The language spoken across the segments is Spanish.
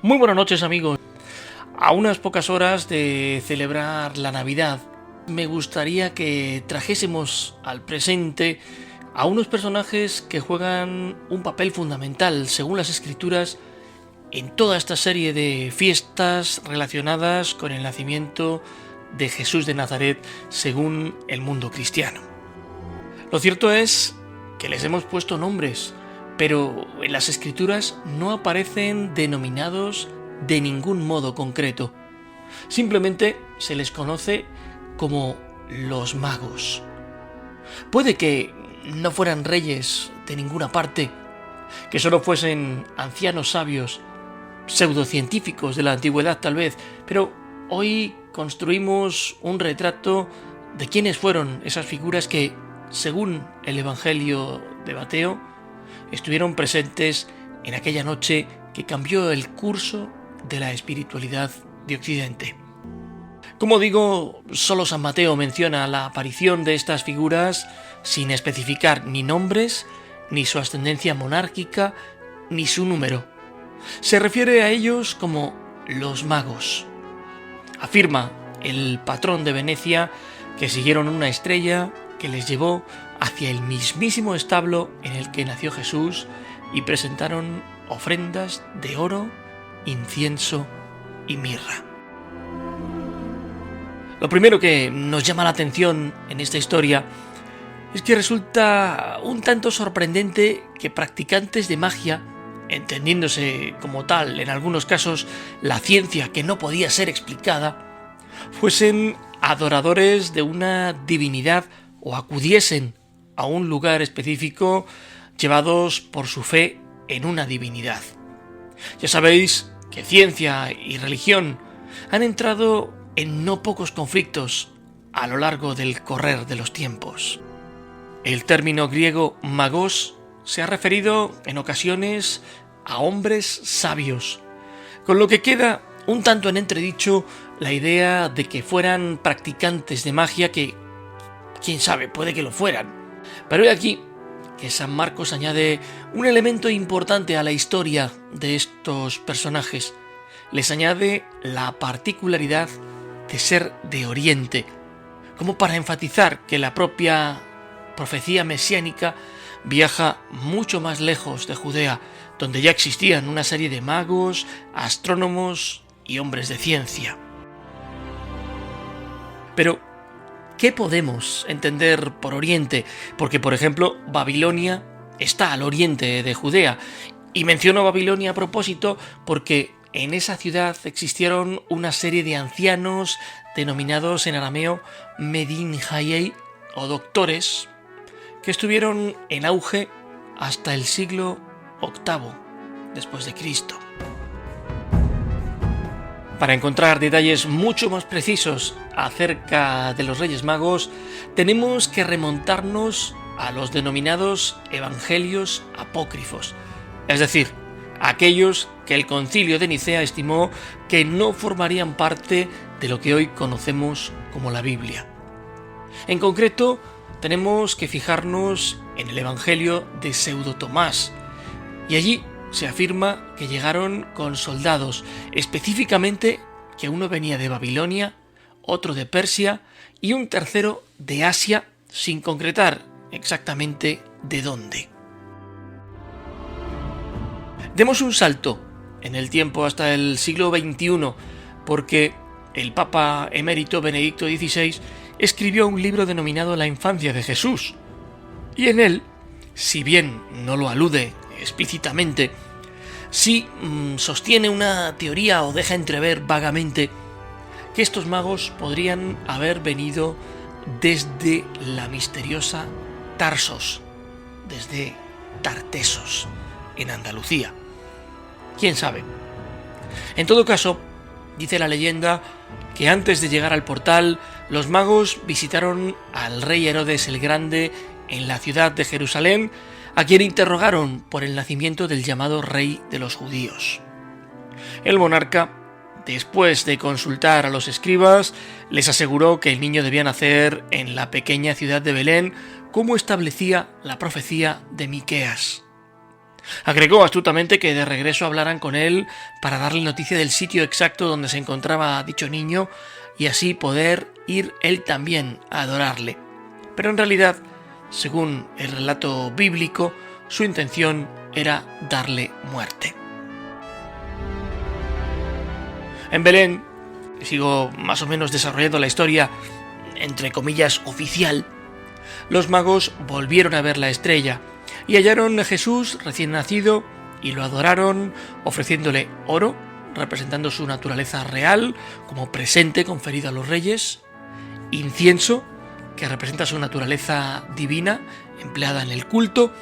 Muy buenas noches, amigos. A unas pocas horas de celebrar la Navidad, me gustaría que trajésemos al presente a unos personajes que juegan un papel fundamental, según las Escrituras, en toda esta serie de fiestas relacionadas con el nacimiento de Jesús de Nazaret, según el mundo cristiano. Lo cierto es que les hemos puesto nombres, pero en las Escrituras no aparecen denominados de ningún modo concreto. Simplemente se les conoce como los magos. Puede que no fueran reyes de ninguna parte, que solo fuesen ancianos sabios, pseudocientíficos de la antigüedad tal vez, pero hoy construimos un retrato de quiénes fueron esas figuras que, según el Evangelio de Mateo, estuvieron presentes en aquella noche que cambió el curso de la espiritualidad de Occidente. Como digo, solo San Mateo menciona la aparición de estas figuras sin especificar ni nombres, ni su ascendencia monárquica, ni su número. Se refiere a ellos como los magos. Afirma el patrón de Venecia que siguieron una estrella que les llevó hacia el mismísimo establo en el que nació Jesús y presentaron ofrendas de oro, incienso y mirra. Lo primero que nos llama la atención en esta historia es que resulta un tanto sorprendente que practicantes de magia, entendiéndose como tal en algunos casos la ciencia que no podía ser explicada, fuesen adoradores de una divinidad o acudiesen a un lugar específico llevados por su fe en una divinidad. Ya sabéis que ciencia y religión han entrado en no pocos conflictos a lo largo del correr de los tiempos. El término griego magos se ha referido en ocasiones a hombres sabios, con lo que queda un tanto en entredicho la idea de que fueran practicantes de magia que, quién sabe, puede que lo fueran. Pero he aquí que San Marcos añade un elemento importante a la historia de estos personajes. Les añade la particularidad de ser de Oriente, como para enfatizar que la propia profecía mesiánica viaja mucho más lejos de Judea, donde ya existían una serie de magos, astrónomos y hombres de ciencia. Pero, ¿qué podemos entender por Oriente? Porque, por ejemplo, Babilonia está al oriente de Judea. Y menciono Babilonia a propósito porque en esa ciudad existieron una serie de ancianos denominados en arameo Medin Hayei o doctores, que estuvieron en auge hasta el siglo VIII después de Cristo. Para encontrar detalles mucho más precisos acerca de los Reyes Magos, tenemos que remontarnos a los denominados evangelios apócrifos, es decir, aquellos que el Concilio de Nicea estimó que no formarían parte de lo que hoy conocemos como la Biblia. En concreto, tenemos que fijarnos en el Evangelio de Pseudo Tomás, y allí se afirma que llegaron con soldados, específicamente que uno venía de Babilonia, otro de Persia y un tercero de Asia, sin concretar exactamente de dónde. Demos un salto en el tiempo hasta el siglo XXI, porque el Papa emérito Benedicto XVI escribió un libro denominado La infancia de Jesús, y en él, si bien no lo alude explícitamente, sí sostiene una teoría o deja entrever vagamente que estos magos podrían haber venido desde la misteriosa Tarsos, desde Tartesos, en Andalucía. ¿Quién sabe? En todo caso, dice la leyenda que antes de llegar al portal, los magos visitaron al rey Herodes el Grande en la ciudad de Jerusalén, a quien interrogaron por el nacimiento del llamado rey de los judíos. El monarca, después de consultar a los escribas, les aseguró que el niño debía nacer en la pequeña ciudad de Belén, como establecía la profecía de Miqueas. Agregó astutamente que de regreso hablaran con él para darle noticia del sitio exacto donde se encontraba dicho niño y así poder ir él también a adorarle. Pero en realidad, según el relato bíblico, su intención era darle muerte. En Belén, sigo más o menos desarrollando la historia, entre comillas, oficial, los magos volvieron a ver la estrella y hallaron a Jesús recién nacido y lo adoraron ofreciéndole oro, representando su naturaleza real como presente conferido a los reyes, incienso, que representa su naturaleza divina empleada en el culto,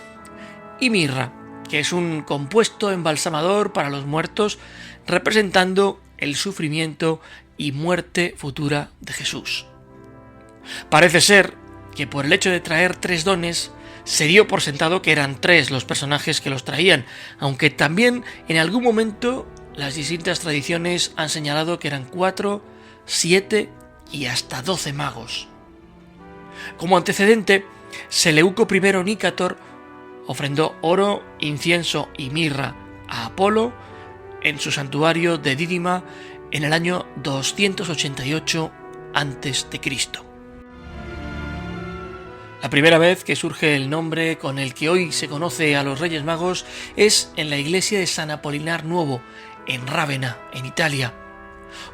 y mirra, que es un compuesto embalsamador para los muertos, representando el sufrimiento y muerte futura de Jesús. Parece ser que por el hecho de traer 3 dones, se dio por sentado que eran 3 los personajes que los traían, aunque también en algún momento las distintas tradiciones han señalado que eran 4, 7 y hasta 12 magos. Como antecedente, Seleuco I Nícator ofrendó oro, incienso y mirra a Apolo en su santuario de Dídima en el año 288 a.C. La primera vez que surge el nombre con el que hoy se conoce a los Reyes Magos es en la iglesia de San Apolinar Nuovo, en Rávena, en Italia.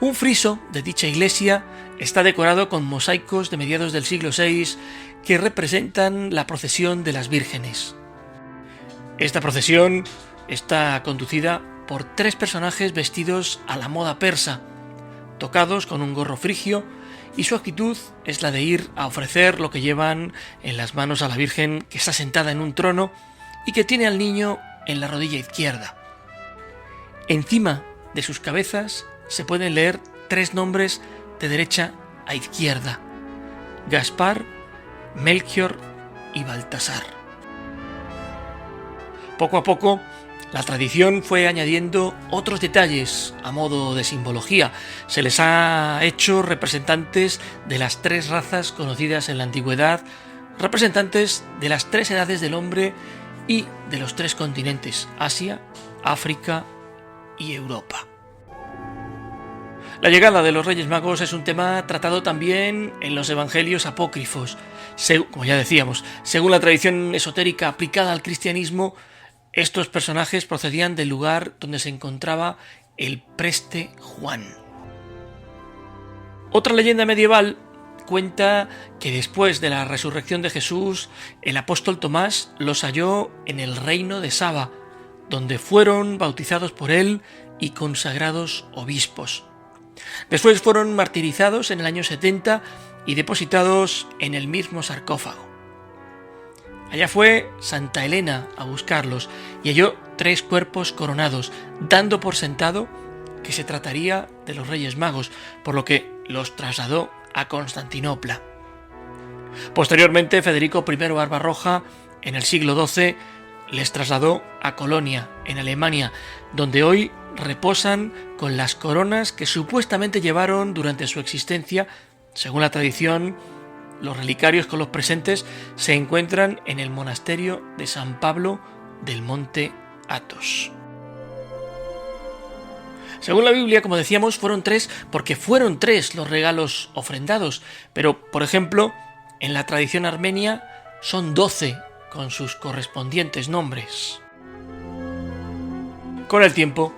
Un friso de dicha iglesia está decorado con mosaicos de mediados del siglo VI que representan la procesión de las vírgenes. Esta procesión está conducida por 3 personajes vestidos a la moda persa, tocados con un gorro frigio, y su actitud es la de ir a ofrecer lo que llevan en las manos a la Virgen, que está sentada en un trono y que tiene al niño en la rodilla izquierda. Encima de sus cabezas se pueden leer 3 nombres de derecha a izquierda: Gaspar, Melchior y Baltasar. Poco a poco, la tradición fue añadiendo otros detalles a modo de simbología. Se les ha hecho representantes de las 3 razas conocidas en la antigüedad, representantes de las 3 edades del hombre y de los 3 continentes: Asia, África y Europa. La llegada de los Reyes Magos es un tema tratado también en los evangelios apócrifos. Como ya decíamos, según la tradición esotérica aplicada al cristianismo, estos personajes procedían del lugar donde se encontraba el preste Juan. Otra leyenda medieval cuenta que después de la resurrección de Jesús, el apóstol Tomás los halló en el reino de Saba, donde fueron bautizados por él y consagrados obispos. Después fueron martirizados en el año 70 y depositados en el mismo sarcófago. Allá fue Santa Elena a buscarlos y halló 3 cuerpos coronados, dando por sentado que se trataría de los Reyes Magos, por lo que los trasladó a Constantinopla. Posteriormente, Federico I Barbarroja, en el siglo XII, les trasladó a Colonia, en Alemania, donde hoy reposan con las coronas que supuestamente llevaron durante su existencia. Según la tradición, los relicarios con los presentes se encuentran en el monasterio de San Pablo del Monte Athos. Según la Biblia, como decíamos, fueron 3 porque fueron 3 los regalos ofrendados, pero, por ejemplo, en la tradición armenia son 12 con sus correspondientes nombres. Con el tiempo,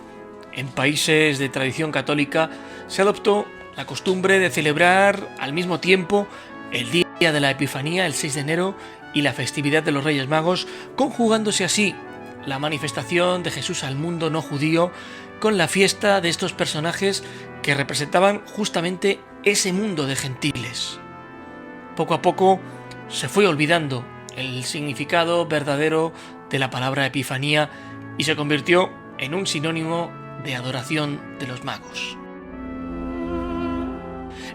en países de tradición católica se adoptó la costumbre de celebrar al mismo tiempo el día de la Epifanía, el 6 de enero, y la festividad de los Reyes Magos, conjugándose así la manifestación de Jesús al mundo no judío con la fiesta de estos personajes que representaban justamente ese mundo de gentiles. Poco a poco se fue olvidando el significado verdadero de la palabra Epifanía y se convirtió en un sinónimo de adoración de los magos.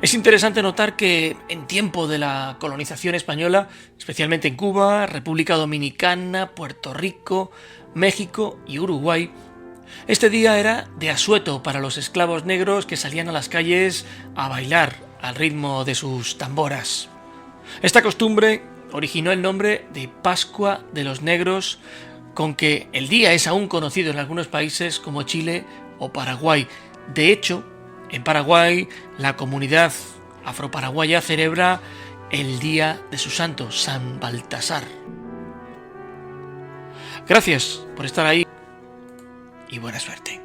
Es interesante notar que en tiempo de la colonización española, especialmente en Cuba, República Dominicana, Puerto Rico, México y Uruguay, este día era de asueto para los esclavos negros que salían a las calles a bailar al ritmo de sus tamboras. Esta costumbre originó el nombre de Pascua de los Negros, con que el día es aún conocido en algunos países como Chile o Paraguay. De hecho, en Paraguay la comunidad afroparaguaya celebra el día de su santo, San Baltasar. Gracias por estar ahí y buena suerte.